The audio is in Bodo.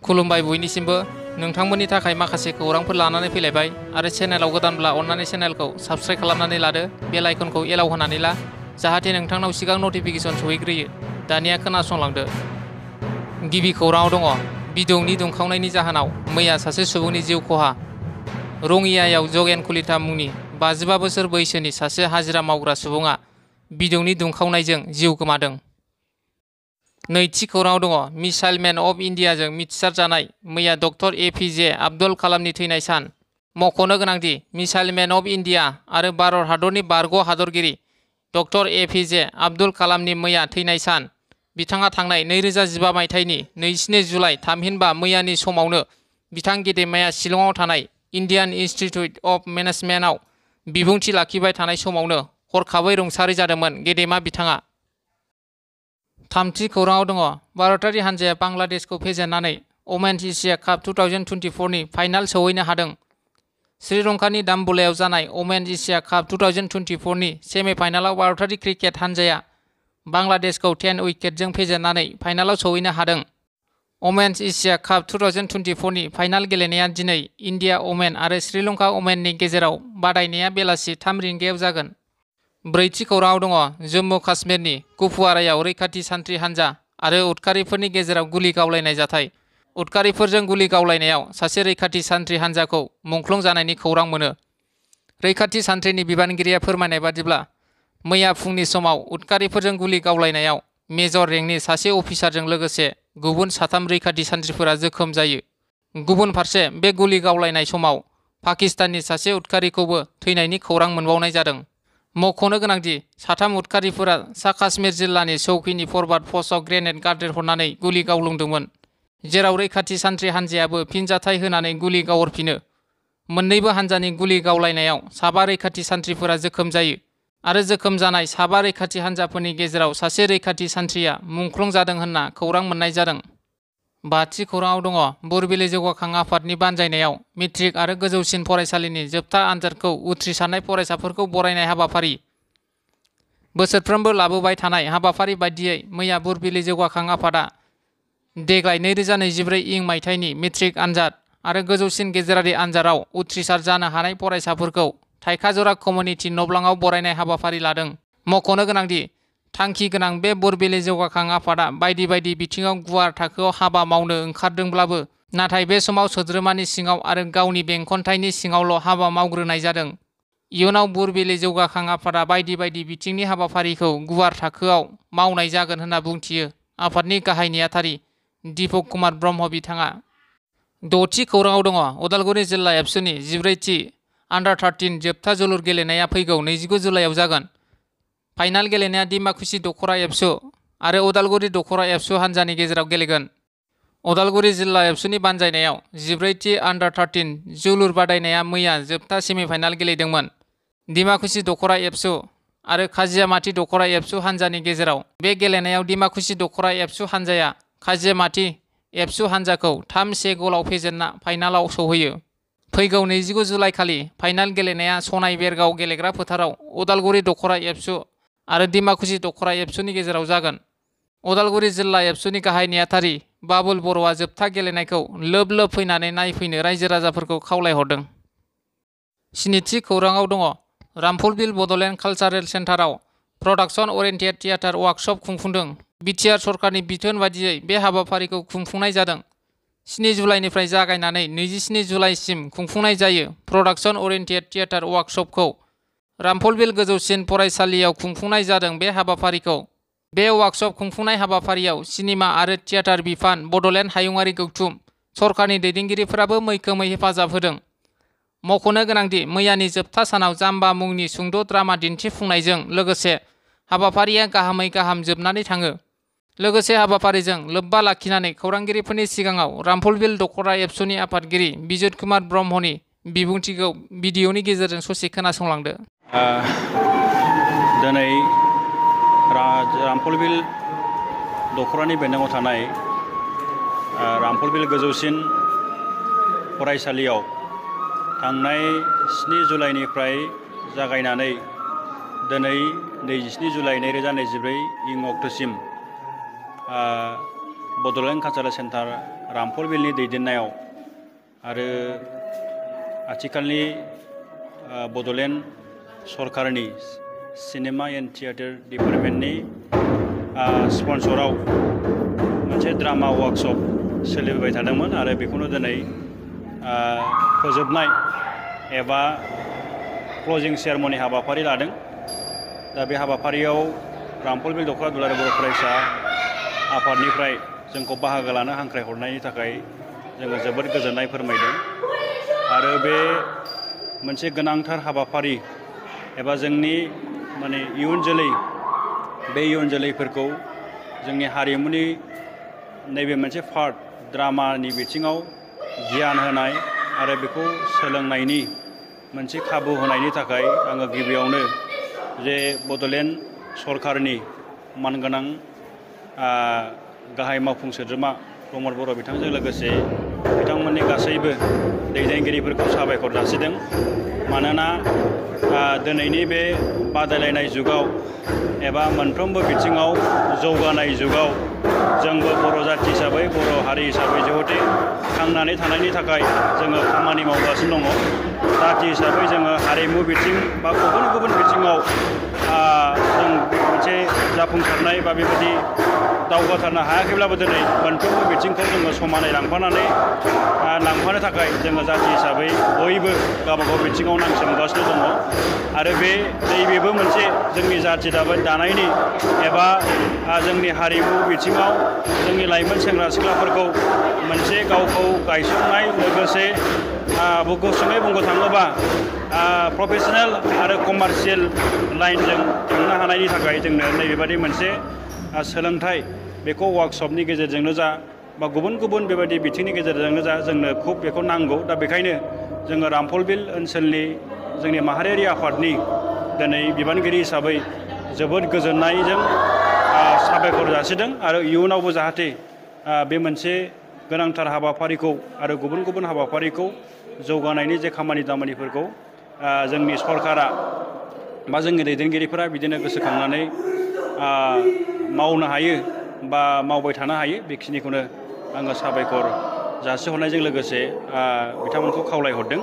खुलुमबाय बयनिसिमबो नोंथांमोननि थाखाय माखासे खौरांफोर लानानै फैलायबाय आरो चेनेलाव गोदानब्ला अन्नानै चेनेलखौ साबस्क्राइब खालामनानै लादो बेल आइकनखौ एलाव होनानै ला जाहाथे नोंथांनाव सिगां नटिफिकेसन सहैग्रोयो। दानिया खोनासंलांदो। गिबि खौराङाव दङ बिदुंनि दुंखावनायनि जाहोनाव मैया सासे सुबुंनि जिउ खहा। रङियायाव जगेन कलिता मुंनि 55 बोसोर बैसोनि सासे हाजिरा मावग्रा सुबुङा बिदुंनि दुंखावनायजों जिउ गोमादों। नैथि खौराङाव दङ मिसाइल मेन अफ इन्डियाजों मिथिसारजानाय मैया डक्टर एपिजे आब्दुल कालामनि थैनाय सान। मख'नो गोनांदि मिसाइल मेन अफ इन्डिया आरो भारत हादरनि बारग' हादरगिरि डक्टर एपिजे आब्दुल कालामनि मैया थैनाय सान। बिथाङा थांनाय 2015 मायथाइनि 24 जुलाइ थामहिनबा मैयानि समावनो बिथां गेदेमाया शिलंआव थानाय इन्डियान इन्स्टिट्युट अफ मेनेजमेन्टआव बिबुंथि लाखिबाय थानाय समावनो हरखाबै रुंसारि जादोंमोन गेदेमा बिथाङा। थामथि खौराङाव दङ भारतारि हान्जाया बांलादेशखौ फेजेननानै वमेन्स एशिया काप 2024 नि फाइनाल सौहैनो हादों। श्रीलंकानि दाम्बुलायाव जानाय वमेन्स एशिया काप 2024 नि सेमिफाइनालाव भारतारि क्रिकेट हान्जाया बांलादेशखौ 10 उइकेटजों फेजेननानै फाइनालाव सौहैनो हादों। वमेन्स एशिया काप 2024 नि फाइनाल गेलेनाया दिनै इन्डिया वमेन आरो श्रीलंका वमेननि गेजेराव बादायनाया बेलासि 3 रिंगायाव जागोन। ब्रैथि खौराङाव दङ जम्मु काश्मीरनि कुपवारायाव रैखाथि सान्थ्रि हान्जा आरो उदखारिफोरनि गेजेराव गुलि गावलायनाय जाथाय। उदखारिफोरजों गुलि गावलायनायाव सासे रैखाथि सान्थ्रि हान्जाखौ मुंख्लं जानायनि खौरां मोनो। रैखाथि सान्थ्रिनि बिबानगिरिया फोरमायनाय बादिब्ला मैया फुंनि समाव उदखारिफोरजों गुलि गावलायनायाव मेजर रेंकनि सासे अफिसारजों लोगोसे गुबुन 3 रैखाथि सान्थ्रिफोरा जोखोम जायो। गुबुन फारसे बे गुलि गावलायनाय समाव पाकिस्ताननि सासे उदखारिखौबो थैनायनि खौरां मोनबावनाय जादों। मख'नो गोनांदि 3 उदखारिफोरा सा काश्मीर जिल्लानि चौकीनि फरवार्ड पस्टआव ग्रेनेड गारदेरहरनानै गुलि गावलुंदोंमोन, जेराव रैखाथि सान्थ्रि हान्जायाबो फिनजाथाय होनानै गुलि गावहरफिनो। मोन्नैबो हान्जानि गुलि गावलायनायाव 7 रैखाथि सान्थ्रिफोरा जोखोम जायो आरो जोखोम जानाय 7 रैखाथि हान्जाफोरनि गेजेराव सासे रैखाथि सान्थ्रिया मुंख्लं जादों होनना खौरां मोननाय जादों। बाथि खौराङाव दङ बुरबिलि जौगाखां आफादनि बानजायनायाव मेट्रिक आरो गोजौसिन फरायसालिनि जोबथा आनजादखौ उथ्रिसारनाय फरायसाफोरखौ बरायनाय हाबाफारि। बोसोरफ्रोमबो लाबोबाय थानाय हाबाफारि बायदियै मैया बुरबिलि जौगाखां आफादा देग्लाय 2024 मायथाइनि मेट्रिक आनजाद आरो गोजौसिन गेजेरारि आनजादाव उथ्रिसार जानो हानाय फरायसाफोरखौ थाइखाजरा कमिउनिटि नब्लाङाव बरायनाय हाबाफारि लादों। मख'नो गोनांदि थांखि गोनां बे बुरबिलि जौगाखां आफादा बायदि बायदि बिथिङाव गुवार थाखोआव हाबा मावनो ओंखारदोंब्लाबो नाथाय बे समाव सोद्रोमानि सिङाव आरो गावनि बेंखनथाइनि सिङावल' हाबा मावग्रोनाय जादों। इयुनाव बुरबिलि जौगाखां आफादा बायदि बायदि बिथिंनि हाबाफारिखौ गुवार थाखोआव मावनाय जागोन होनना बुंथियो आफादनि गाहाय नेहाथारि दीपक कुमार ब्रह्म बिथाङा। द'थि खौराङाव दङ उदालगुरि जिल्ला एबसुनि 14थि आन्डार-13 जोबथा जोलुर गेलेनाया फैगौ 29 जुलाइआव जागोन। फाइनाल गेलेनाया डिमाकुसि दख'रा एबसु आरो उदालगुरि दख'रा एबसु हान्जानि गेजेराव गेलेगोन। उदालगुरि जिल्ला एबसुनि बानजायनायाव 14थि आन्डार-13 जोलुर बादायनाया मैया जोबथा सेमिफाइनाल गेलेदोंमोन। डिमाकुसि दख'रा एबसु आरो काजियामाति दख'रा एबसु हान्जानि गेजेराव बे गेलेनायाव डिमाकुसि दख'रा एबसु हान्जाया काजियामाति एबसु हान्जाखौ 3-1 गलाव फेजेनना फाइनालाव सौहैयो। फैगौ 29 जुलाइ खालि फाइनाल गेलेनाया सनाय बेरगाव गेलेग्रा फोथाराव उदालगुरि दख'रा एबसु आरो डिमाकुसि दख'रा एबसुनि गेजेराव जागोन। उदालगुरि जिल्ला एबसुनि गाहाय नेहाथारि बाबुल बर'आ जोबथा गेलेनायखौ लोब लोब फैनानै नायफैनो रायजो राजाफोरखौ खावलायहरदों। स्निथि खौराङाव दङ रामफलबिल बड'लेण्ड कालचारेल सेन्टाराव प्रडाक्शन अरियेन्टेड थियेटार वार्कशप खुंफुंदों। बिटिआर सरकारनि बिथोन बादियै बे हाबाफारिखौ खुंफुंनाय जादों। 7 जुलाइनिफ्राय जागायनानै 27 जुलाइसिम खुंफुंनाय जायो। प्रडाक्शन अरियेन्टेड थियेटार वार्कशपखौ रामफलबिल गोजौसिन फरायसालियाव खुंफुंनाय जादों। बे हाबाफारिखौ बे वार्कशप खुंफुंनाय हाबाफारियाव सिनेमा आरो थियेटार बिफान, बड'लेण्ड हायुङारि गौथुम, सरकारनि दैदेनगिरिफोराबो मैखोमै हेफाजाब होदों। मख'नो गोनांदि मैयानि जोबथा सानाव जाम्बा मुंनि सुंद' ड्रामा दिन्थिफुंनायजों लोगोसे हाबाफारिया गाहामै गाहाम जोबनानै थाङो। लोगोसे हाबाफारिजों लोब्बा लाखिनानै खौरांगिरिफोरनि सिगाङाव रामफलबिल दख'रा एबसुनि आफादगिरि बिजुत कुमार ब्रह्मनि बिबुंथिखौ भिडिअनि गेजेरजों ससे खोनासंलांदो। दिनै रामफलबिल दख'रानि बेन्दोङाव थानाय रामफलबिल गोजौसिन फरायसालियाव थांनाय 7 जुलाइनिफ्राय जागायनानै दिनै 27 जुलाइ 2024 अक्ट'सिम बड'लेण्ड कालचारेल सेन्टार रामफल बिलनि दैदेननायाव आरो आथिखालनि बड'लेण्ड सरकारनि सिनेमा एन्ड थिएटार डिपार्टमेन्टनि स्पन्सराव मोनसे ड्रामा वर्कशप सोलिबाय थादोंमोन आरो बेखौनो दिनै फोजोबनाय एबा क्लजिं सेरेमनि हाबाफारि लादों। दा बे हाबाफारियाव रामफल बिल दख'रा दुलाराय बर' फरायसा आफादनिफ्राय जोंखौ बाहागो लानो हांख्रायहरनायनि थाखाय जोङो जोबोद गोजोननाय फोरमायदों आरो बे मोनसे गोनांथार हाबाफारि एबा जोंनि माने बे इयुन जोलैफोरखौ जोंनि हारिमुनि नैबे मोनसे पार्ट ड्रामानि बिथिङाव गियान होनाय आरो बेखौ सोलोंनायनि मोनसे खाबु होनायनि थाखाय आङो गिबियावनो जे बड'लेण्ड सरकारनि मानगोनां गाहाय मावफुं सोद्रोमा प्रमद बर' बिथांजों लोगोसे बिथांमोननि गासैबो दैदेनगिरिफोरखौ साबायखर जासिदों। मानोना दिनैनि बे बादायलायनाय जुगाव एबा मोनफ्रोमबो बिथिङाव जौगानाय जुगाव जोंबो बर' जाथि हिसाबै बर' हारि हिसाबै जिहेतु थांनानै थानायनि थाखाय जोङो खामानि मावगासिनो दङ। जाथि हिसाबै जोङो हारिमु बिथिं बा गुबुन गुबुन बिथिङाव जों मोनसे जाफुंसारनाय बा बेबायदि दावगाथारनो हायाखैब्लाबो दिनै मोनफ्रोमबो बिथिंखौ जोङो समानै लांफानो थाखाय जोङो जाथि हिसाबै बयबो गावबागाव बिथिङाव नांसोमगासिनो दङ आरो नैबेबो मोनसे जोंनि जाथि दानायनि एबा जोंनि हारिमु बिथिङाव जोंनि लाइमोन सेंग्रा सिख्लाफोरखौ मोनसे गावखौ गायसननाय लोगोसे गुसुङै बुंनो थाङोबा प्रफेसनेल आरो कमार्शियेल लाइनजों थांनो हानायनि थाखाय जोंनो नैबेबादि मोनसे सोलोंथाइ बेखौ वार्कशपनि गेजेरजोंनो जा बा गुबुन गुबुन बेबायदि बिथिंनि गेजेरजोंनो जा जोंनो खुब बेखौ नांगौ। दा बेखायनो जोङो रामफल बिल ओनसोलनि जोंनि माहारियारि आफादनि दिनै बिबानगिरि हिसाबै जोबोद गोजोननायजों साबायखर जासिदों आरो इयुनावबो जाहाथे बे मोनसे गोनांथार हाबाफारिखौ आरो गुबुन गुबुन हाबाफारिखौ जौगानायनि जे खामानि दामानिफोरखौ जोंनि सरकारा बा जोंनि दैदेनगिरिफोरा बिदिनो गोसोखांनानै मावनो हायो बा मावबाय थानो हायो। बेखिनिखौनो आङो साबायखर जासिहरनायजों लोगोसे बिथांमोनखौ खावलायहरदों।